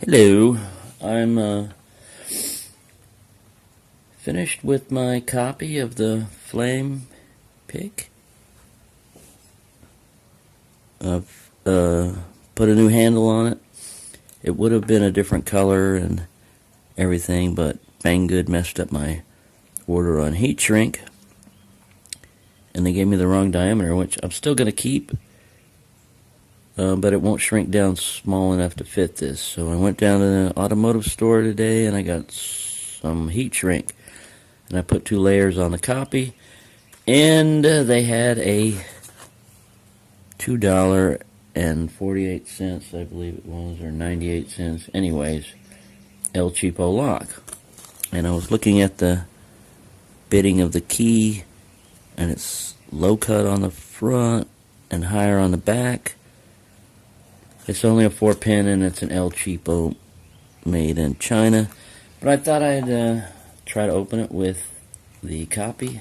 Hello, I'm finished with my copy of the Flame pick. I've put a new handle on it. It would have been a different color and everything, but Banggood messed up my order on heat shrink, and they gave me the wrong diameter, which I'm still going to keep. But it won't shrink down small enough to fit this. So I went down to the automotive store today and I got some heat shrink. And I put 2 layers on the copy. And they had a $2.48, I believe it was, or 98 cents. Anyways, El Cheapo lock. And I was looking at the bitting of the key, and it's low cut on the front and higher on the back. It's only a 4-pin, and it's an El Cheapo made in China. But I thought I'd try to open it with the copy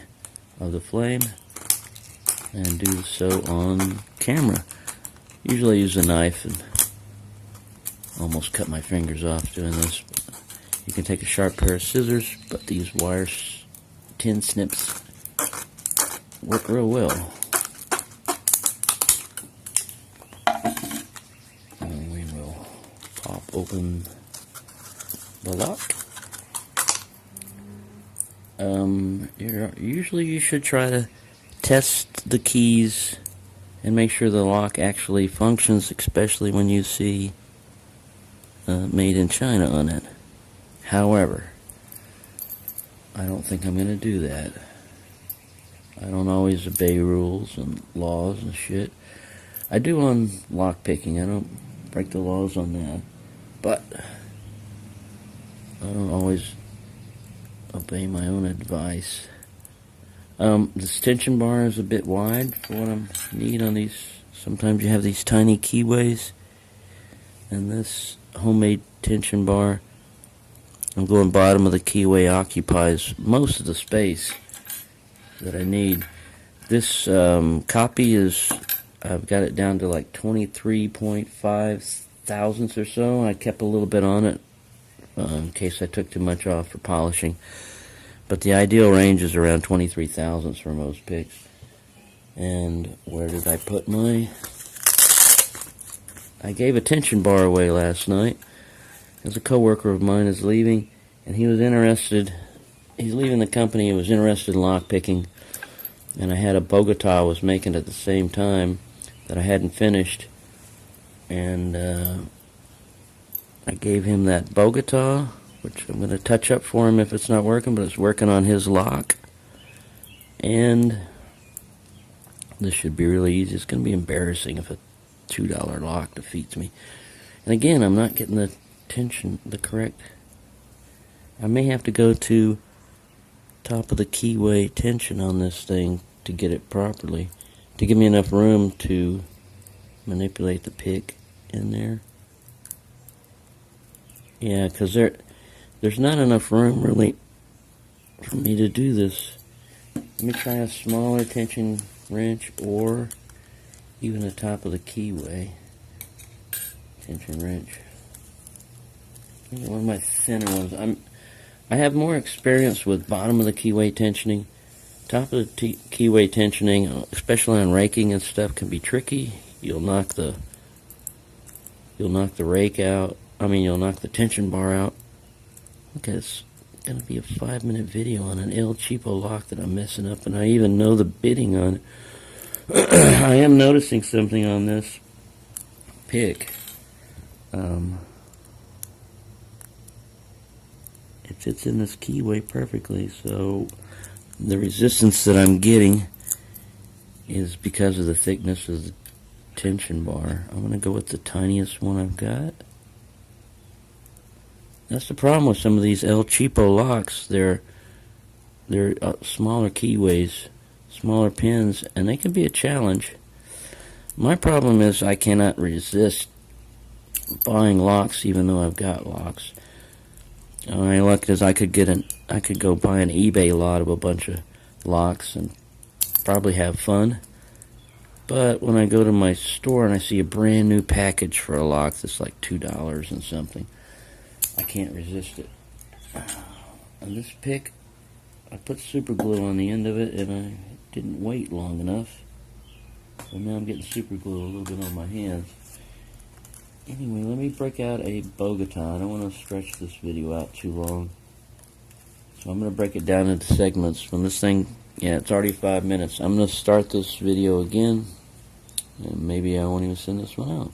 of the Flame and do so on camera. Usually I use a knife and almost cut my fingers off doing this. You can take a sharp pair of scissors, but these wire tin snips work real well. Pop open the lock. Usually you should try to test the keys and make sure the lock actually functions, especially when you see made in China on it. However, I don't think I'm going to do that. I don't always obey rules and laws and shit. I do on lock picking. I don't break the laws on that. But I don't always obey my own advice. This tension bar is a bit wide for what I need on these. Sometimes you have these tiny keyways, and this homemade tension bar, I'm going bottom of the keyway, occupies most of the space that I need. This copy is, I've got it down to like 23.5 thousandths or so. I kept a little bit on it in case I took too much off for polishing, but the ideal range is around 23 thousandths for most picks. And where did I put my... I gave a tension bar away last night as a coworker of mine is leaving, and he was interested. He's leaving the company. He was interested in lock picking, and I had a Bogota I was making at the same time that I hadn't finished. And I gave him that Bogota, which I'm going to touch up for him if it's not working, but it's working on his lock. And this should be really easy. It's going to be embarrassing if a $2 lock defeats me. And again, I'm not getting the tension, the correct... I may have to go to top of the keyway tension on this thing to get it properly, to give me enough room to manipulate the pick in there. Yeah, because there's not enough room really for me to do this. Let me try a smaller tension wrench, or even the top of the keyway tension wrench. One of my thinner ones. I have more experience with bottom of the keyway tensioning. Top of the keyway tensioning, especially on raking and stuff, can be tricky. You'll knock the rake out. You'll knock the tension bar out. Okay, it's going to be a 5-minute video on an El Cheapo lock that I'm messing up, and I even know the bitting on it. I am noticing something on this pick. It fits in this keyway perfectly, so the resistance that I'm getting is because of the thickness of the tension bar. I'm going to go with the tiniest one I've got. That's the problem with some of these El Cheapo locks. They're smaller keyways, smaller pins, and they can be a challenge. My problem is I cannot resist buying locks even though I've got locks. My luck is I could go buy an eBay lot of a bunch of locks and probably have fun. But when I go to my store and I see a brand new package for a lock that's like $2 and something, I can't resist it. And this pick, I put super glue on the end of it, and I didn't wait long enough. So now I'm getting super glue a little bit on my hands. Anyway, let me break out a Bogota. I don't want to stretch this video out too long. So I'm going to break it down into segments. When this thing, yeah, it's already 5 minutes. I'm going to start this video again, and maybe I won't even send this one out.